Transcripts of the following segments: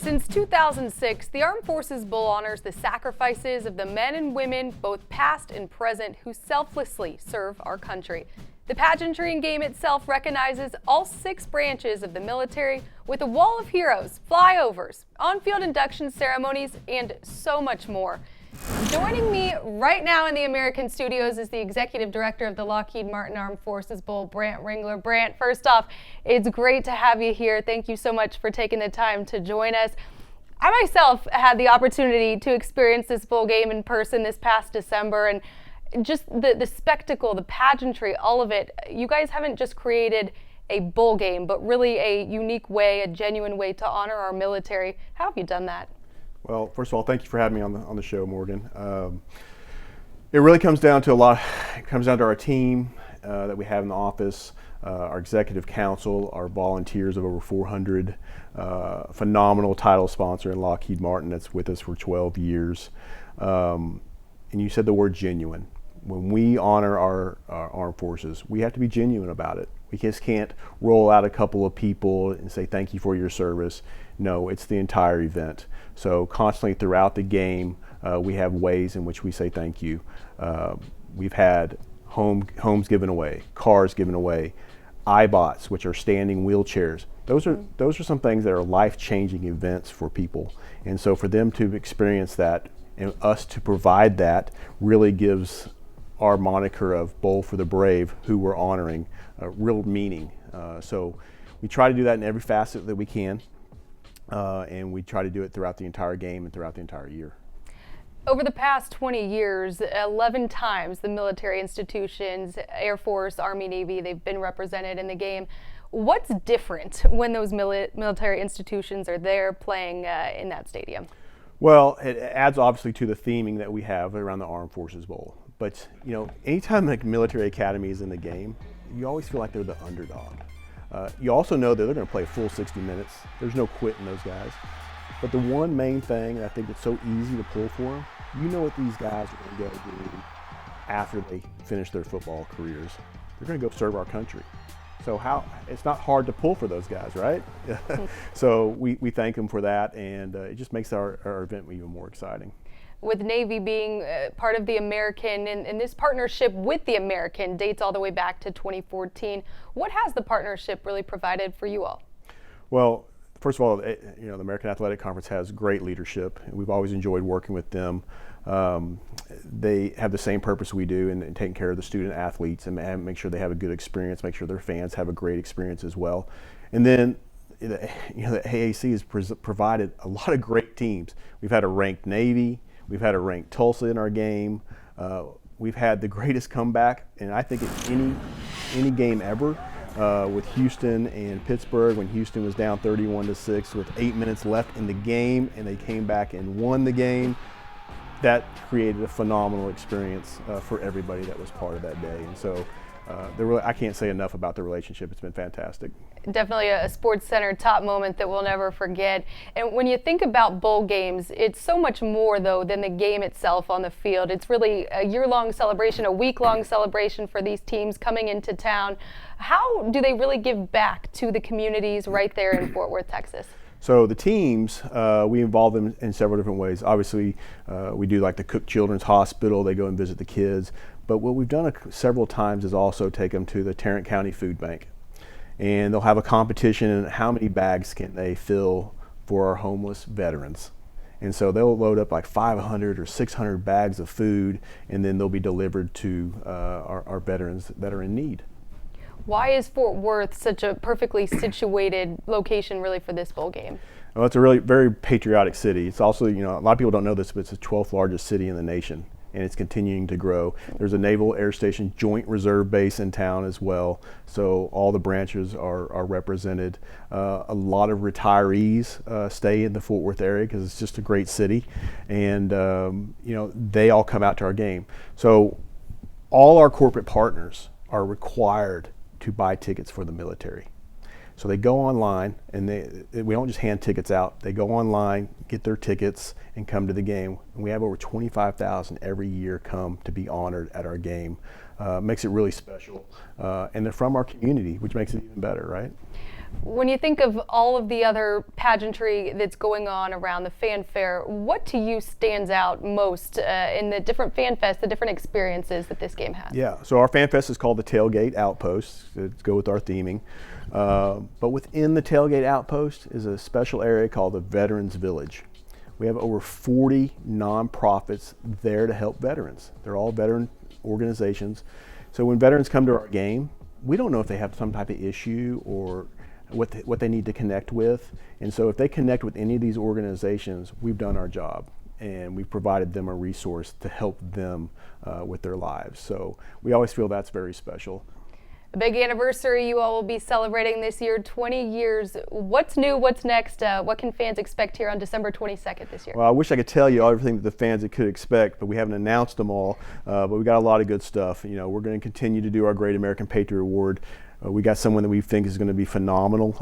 Since 2006, the Armed Forces Bowl honors the sacrifices of the men and women, both past and present, who selflessly serve our country. The pageantry and game itself recognizes all 6 branches of the military with a wall of heroes, flyovers, on-field induction ceremonies, and so much more. Joining me right now in the American studios is the Executive Director of the Lockheed Martin Armed Forces Bowl, Brant Ringler. Brant, first off, it's great to have you here. Thank you so much for taking the time to join us. I myself had the opportunity to experience this bowl game in person this past December, and just the spectacle, the pageantry, all of it. You guys haven't just created a bowl game, but really a unique way, a genuine way to honor our military. How have you done that? Well, first of all, thank you for having me on the show, Morgan. It really comes down to it comes down to our team that we have in the office, our executive council, our volunteers of over 400, phenomenal title sponsor in Lockheed Martin that's with us for 12 years. And you said the word genuine. When we honor our armed forces, we have to be genuine about it. We just can't roll out a couple of people and say thank you for your service. No, it's the entire event. So constantly throughout the game, we have ways in which we say thank you. We've had homes given away, cars given away, iBots, which are standing wheelchairs. Those are some things that are life-changing events for people. And so for them to experience that and us to provide that really gives our moniker of Bowl for the Brave, who we're honoring, real meaning. So we try to do that in every facet that we can. And we try to do it throughout the entire game and throughout the entire year. Over the past 20 years, 11 times the military institutions, Air Force, Army, Navy, they've been represented in the game. What's different when those military institutions are there playing in that stadium? Well, it adds obviously to the theming that we have around the Armed Forces Bowl. But anytime a military academy is in the game, you always feel like they're the underdog. You also know that they're going to play a full 60 minutes. There's no quitting those guys. But the one main thing I think that's so easy to pull for them, you know what these guys are going to go do after they finish their football careers. They're going to go serve our country. So it's not hard to pull for those guys, right? So we thank them for that, and it just makes our event even more exciting. With Navy being part of the American, and this partnership with the American dates all the way back to 2014. What has the partnership really provided for you all? Well, first of all, the American Athletic Conference has great leadership, and we've always enjoyed working with them. They have the same purpose we do in taking care of the student athletes and make sure they have a good experience, make sure their fans have a great experience as well. And then the AAC has provided a lot of great teams. We've had a ranked Navy. We've had a ranked Tulsa in our game. We've had the greatest comeback, and I think in any game ever, with Houston and Pittsburgh, when Houston was down 31-6 with 8 minutes left in the game, and they came back and won the game. That created a phenomenal experience for everybody that was part of that day. And so I can't say enough about the relationship. It's been fantastic. Definitely a Sports Center top moment that we'll never forget. And when you think about bowl games, it's so much more, though, than the game itself on the field. It's really a year-long celebration, a week-long celebration for these teams coming into town. How do they really give back to the communities right there in Fort Worth, Texas? So the teams, we involve them in several different ways. Obviously, we do like the Cook Children's Hospital. They go and visit the kids. But what we've done several times is also take them to the Tarrant County Food Bank. And they'll have a competition in how many bags can they fill for our homeless veterans. And so they'll load up like 500 or 600 bags of food, and then they'll be delivered to our veterans that are in need. Why is Fort Worth such a perfectly situated location really for this bowl game? Well, it's a really very patriotic city. It's also, a lot of people don't know this, but it's the 12th largest city in the nation, and it's continuing to grow. There's a Naval Air Station Joint Reserve Base in town as well, so all the branches are represented. A lot of retirees stay in the Fort Worth area because it's just a great city, and they all come out to our game. So all our corporate partners are required to buy tickets for the military. So they go online, and we don't just hand tickets out. They go online, get their tickets, and come to the game. And we have over 25,000 every year come to be honored at our game. makes it really special. And they're from our community, which makes it even better, right? When you think of all of the other pageantry that's going on around the fanfare, what to you stands out most in the different fan fests, the different experiences that this game has? Yeah, so our fan fest is called the Tailgate Outpost to go with our theming. But within the Tailgate Outpost is a special area called the Veterans Village. We have over 40 nonprofits there to help veterans. They're all veteran organizations. So when veterans come to our game, we don't know if they have some type of issue or what they need to connect with. And so if they connect with any of these organizations, we've done our job and we've provided them a resource to help them with their lives. So we always feel that's very special. A big anniversary you all will be celebrating this year, 20 years. What's new? What's next? What can fans expect here on December 22nd this year? Well, I wish I could tell you everything that the fans could expect, but we haven't announced them all. But we got a lot of good stuff. You know, we're going to continue to do our Great American Patriot Award. We got someone that we think is going to be phenomenal.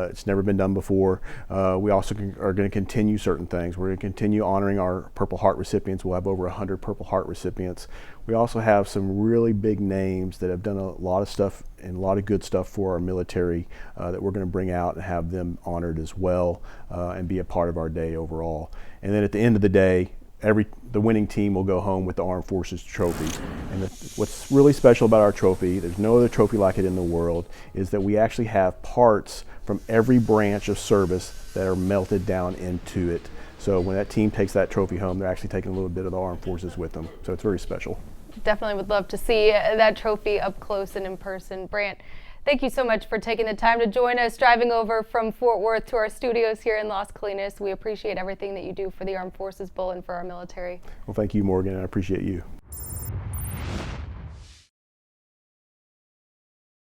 It's never been done before. We also are going to continue certain things. We're going to continue honoring our Purple Heart recipients. We'll have over 100 Purple Heart recipients. We also have some really big names that have done a lot of stuff and a lot of good stuff for our military that we're going to bring out and have them honored as well and be a part of our day overall. And then at the end of the day, the winning team will go home with the Armed Forces trophy. And what's really special about our trophy, there's no other trophy like it in the world, is that we actually have parts from every branch of service that are melted down into it. So when that team takes that trophy home, they're actually taking a little bit of the Armed Forces with them. So it's very special. Definitely would love to see that trophy up close and in person. Brant, thank you so much for taking the time to join us, driving over from Fort Worth to our studios here in Las Colinas. We appreciate everything that you do for the Armed Forces Bowl and for our military. Well, thank you, Morgan. I appreciate you.